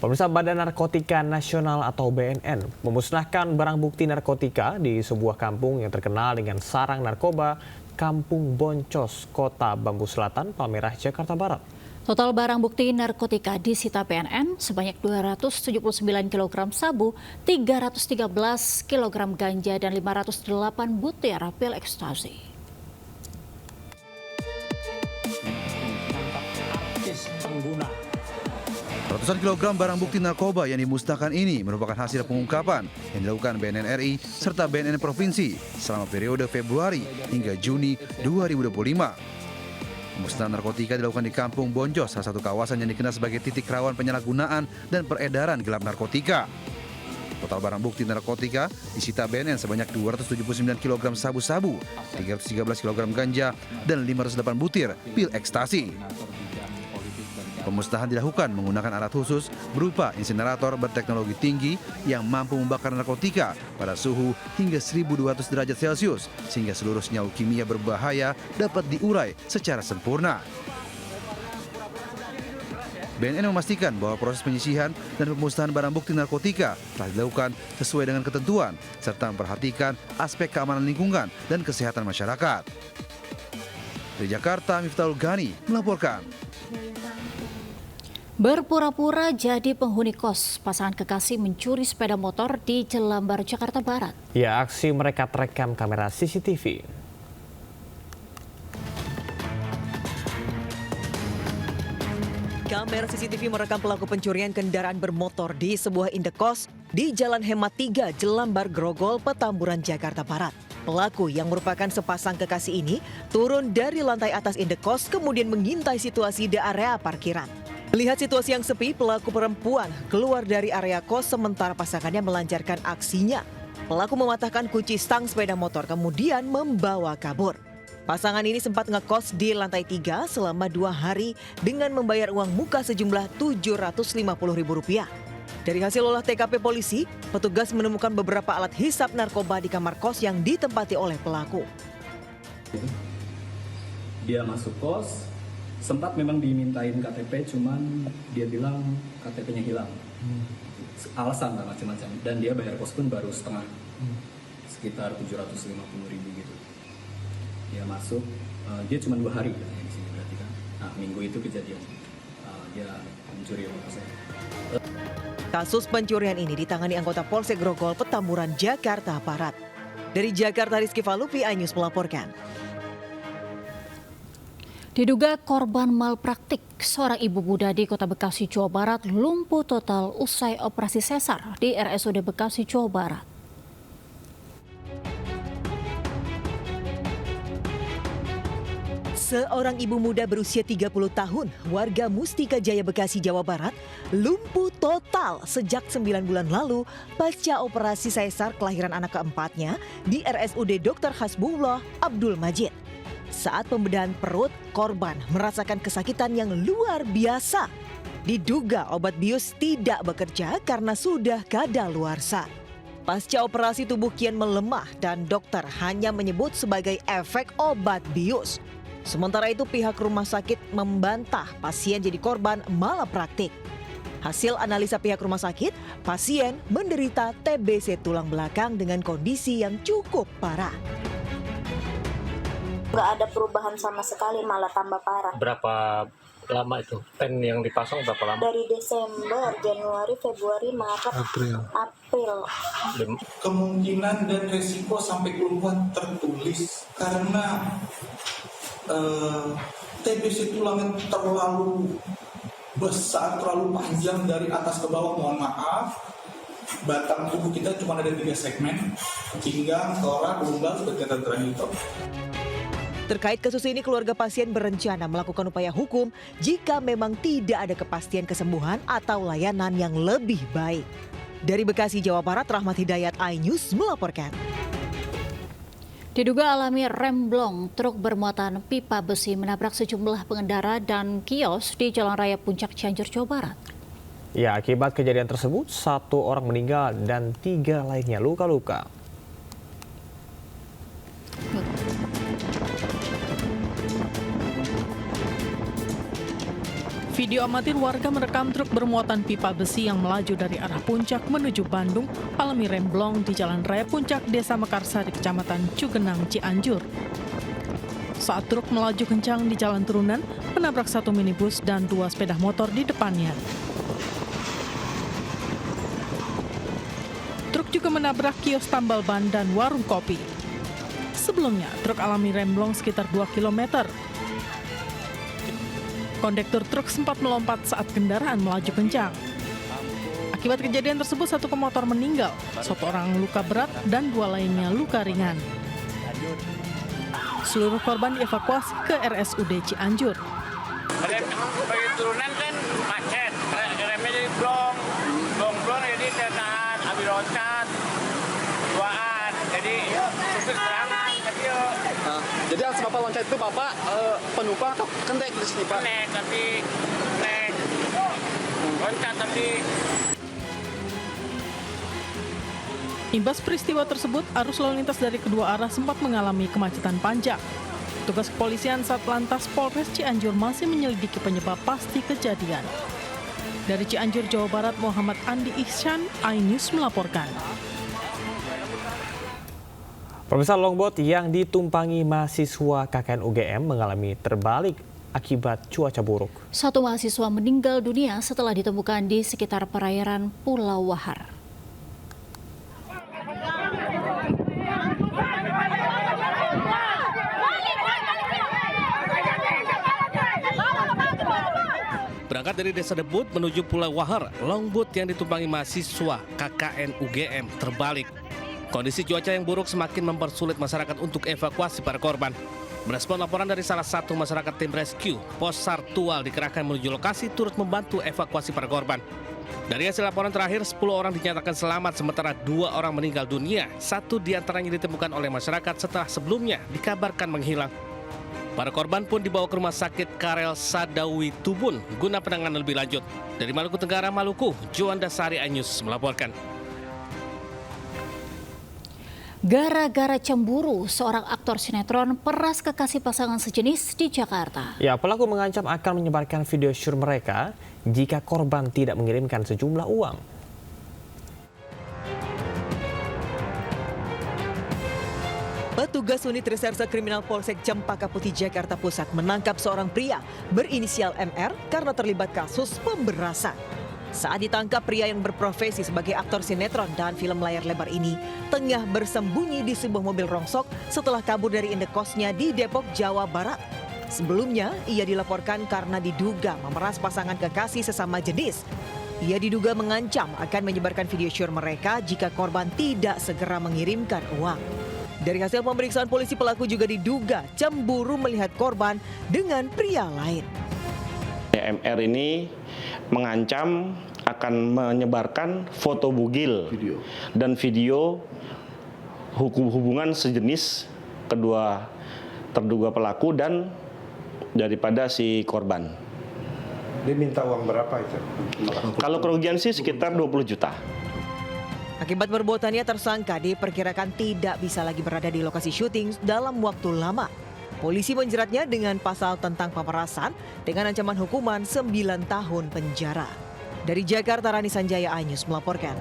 Pemirsa, Badan Narkotika Nasional atau BNN memusnahkan barang bukti narkotika di sebuah kampung yang terkenal dengan sarang narkoba, Kampung Boncos, Kota Bambu Selatan, Palmerah, Jakarta Barat. Total barang bukti narkotika disita BNN sebanyak 279 kg sabu, 313 kg ganja, dan 508 butir pil ekstasi. Ratusan kilogram barang bukti narkoba yang dimusnahkan ini merupakan hasil pengungkapan yang dilakukan BNN RI serta BNN Provinsi selama periode Februari hingga Juni 2025. Pemusnahan narkotika dilakukan di Kampung Boncos, salah satu kawasan yang dikenal sebagai titik rawan penyalahgunaan dan peredaran gelap narkotika. Total barang bukti narkotika disita BNN sebanyak 279 kg sabu-sabu, 313 kg ganja, dan 508 butir pil ekstasi. Pemusnahan dilakukan menggunakan alat khusus berupa insinerator berteknologi tinggi yang mampu membakar narkotika pada suhu hingga 1200 derajat Celcius sehingga seluruh senyawa kimia berbahaya dapat diurai secara sempurna. BNN memastikan bahwa proses penyisihan dan pemusnahan barang bukti narkotika telah dilakukan sesuai dengan ketentuan serta memperhatikan aspek keamanan lingkungan dan kesehatan masyarakat. Dari Jakarta, Miftahul Ghani melaporkan. Berpura-pura jadi penghuni kos, pasangan kekasih mencuri sepeda motor di Jelambar, Jakarta Barat. Ya, aksi mereka terekam kamera CCTV. Kamera CCTV merekam pelaku pencurian kendaraan bermotor di sebuah indekos di Jalan Hemat 3, Jelambar, Grogol, Petamburan, Jakarta Barat. Pelaku yang merupakan sepasang kekasih ini turun dari lantai atas indekos kemudian mengintai situasi di area parkiran. Melihat situasi yang sepi, pelaku perempuan keluar dari area kos sementara pasangannya melancarkan aksinya. Pelaku mematahkan kunci stang sepeda motor kemudian membawa kabur. Pasangan ini sempat ngekos di lantai 3 selama 2 hari dengan membayar uang muka sejumlah Rp750.000. Dari hasil olah TKP polisi, petugas menemukan beberapa alat hisap narkoba di kamar kos yang ditempati oleh pelaku. Dia masuk kos, sempat memang dimintain KTP, cuman dia bilang KTP-nya hilang. Alasan lah macam-macam. Dan dia bayar kos pun baru setengah, sekitar 750.000 gitu. Dia masuk, dia cuma 2 hari katanya di sini berarti kan. Nah, minggu itu kejadian dia mencuri rumah saya. Kasus pencurian ini ditangani anggota Polsek Grogol, Petamburan, Jakarta Barat. Dari Jakarta, Rizky Falupi, iNews melaporkan. Diduga korban malpraktik, seorang ibu muda di Kota Bekasi, Jawa Barat lumpuh total usai operasi sesar di RSUD Bekasi, Jawa Barat. Seorang ibu muda berusia 30 tahun, warga Mustika Jaya, Bekasi, Jawa Barat, lumpuh total sejak 9 bulan lalu pasca operasi sesar kelahiran anak keempatnya di RSUD Dr. Hasbullah Abdul Majid. Saat pembedahan perut, korban merasakan kesakitan yang luar biasa. Diduga obat bius tidak bekerja karena sudah kadaluarsa. Pasca operasi tubuh kian melemah dan dokter hanya menyebut sebagai efek obat bius. Sementara itu pihak rumah sakit membantah pasien jadi korban malapraktik. Hasil analisa pihak rumah sakit, pasien menderita TBC tulang belakang dengan kondisi yang cukup parah. Nggak ada perubahan sama sekali, malah tambah parah. Berapa lama itu? Pen yang dipasang berapa lama? Dari Desember, Januari, Februari, Maret, April. Kemungkinan dan resiko sampai keluhan tertulis karena TBC tulang terlalu besar, terlalu panjang dari atas ke bawah. Mohon maaf, batang tubuh kita cuma ada 3 segmen, pinggang, torak, lumbal, sebagai transitor. Terkait kasus ini, keluarga pasien berencana melakukan upaya hukum jika memang tidak ada kepastian kesembuhan atau layanan yang lebih baik. Dari Bekasi, Jawa Barat, Rahmat Hidayat, iNews melaporkan. Diduga alami remblong, truk bermuatan pipa besi menabrak sejumlah pengendara dan kios di Jalan Raya Puncak, Cianjur, Jawa Barat. Ya, akibat kejadian tersebut, 1 orang meninggal dan 3 lainnya luka-luka. Video amatir warga merekam truk bermuatan pipa besi yang melaju dari arah Puncak menuju Bandung alami remblong di Jalan Raya Puncak, Desa Mekarsari, Kecamatan Cugenang, Cianjur. Saat truk melaju kencang di jalan turunan, menabrak satu minibus dan 2 sepeda motor di depannya. Truk juga menabrak kios tambal ban dan warung kopi. Sebelumnya, truk alami remblong sekitar 2 km. Kondektur truk sempat melompat saat kendaraan melaju kencang. Akibat kejadian tersebut, 1 pemotor meninggal, 1 orang luka berat, dan 2 lainnya luka ringan. Seluruh korban dievakuasi ke RSUD Cianjur. Bagi turunan kan macet, remnya jadi blong jadi saya tahan, habis loncat, duaan, jadi supir serangan, tapi jadi as Bapak loncat itu Bapak penumpang atau kentek di sini Pak? Kentek, tapi loncat tapi. Imbas peristiwa tersebut, arus lalu lintas dari kedua arah sempat mengalami kemacetan panjang. Tugas kepolisian Satlantas Polres Cianjur masih menyelidiki penyebab pasti kejadian. Dari Cianjur, Jawa Barat, Muhammad Andi Ihsan, iNews melaporkan. Pemirsa, longboat yang ditumpangi mahasiswa KKN UGM mengalami terbalik akibat cuaca buruk. 1 mahasiswa meninggal dunia setelah ditemukan di sekitar perairan Pulau Wahar. Berangkat dari Desa Debut menuju Pulau Wahar, longboat yang ditumpangi mahasiswa KKN UGM terbalik. Kondisi cuaca yang buruk semakin mempersulit masyarakat untuk evakuasi para korban. Merespon laporan dari salah satu masyarakat, tim rescue Pos Sartual dikerahkan menuju lokasi turut membantu evakuasi para korban. Dari hasil laporan terakhir, 10 orang dinyatakan selamat, sementara 2 orang meninggal dunia. 1 diantaranya ditemukan oleh masyarakat setelah sebelumnya dikabarkan menghilang. Para korban pun dibawa ke Rumah Sakit Karel Sadawi Tubun guna penanganan lebih lanjut. Dari Maluku Tenggara, Maluku, Juanda Sari, iNews melaporkan. Gara-gara cemburu, seorang aktor sinetron peras kekasih pasangan sejenis di Jakarta. Ya, pelaku mengancam akan menyebarkan video syur mereka jika korban tidak mengirimkan sejumlah uang. Petugas unit reserse kriminal Polsek Cempaka Putih, Jakarta Pusat menangkap seorang pria berinisial MR karena terlibat kasus pemberasan. Saat ditangkap, pria yang berprofesi sebagai aktor sinetron dan film layar lebar ini tengah bersembunyi di sebuah mobil rongsok setelah kabur dari indekosnya di Depok, Jawa Barat. Sebelumnya, ia dilaporkan karena diduga memeras pasangan kekasih sesama jenis. Ia diduga mengancam akan menyebarkan video syur mereka jika korban tidak segera mengirimkan uang. Dari hasil pemeriksaan polisi, pelaku juga diduga cemburu melihat korban dengan pria lain. MR ini mengancam akan menyebarkan foto bugil dan video hubungan sejenis kedua terduga pelaku dan daripada si korban. Dia minta uang berapa itu? Kalau kerugian sih sekitar 20 juta. Akibat perbuatannya, tersangka diperkirakan tidak bisa lagi berada di lokasi syuting dalam waktu lama. Polisi menjeratnya dengan pasal tentang pemerasan dengan ancaman hukuman 9 tahun penjara. Dari Jakarta, Rani Sanjaya, iNews melaporkan.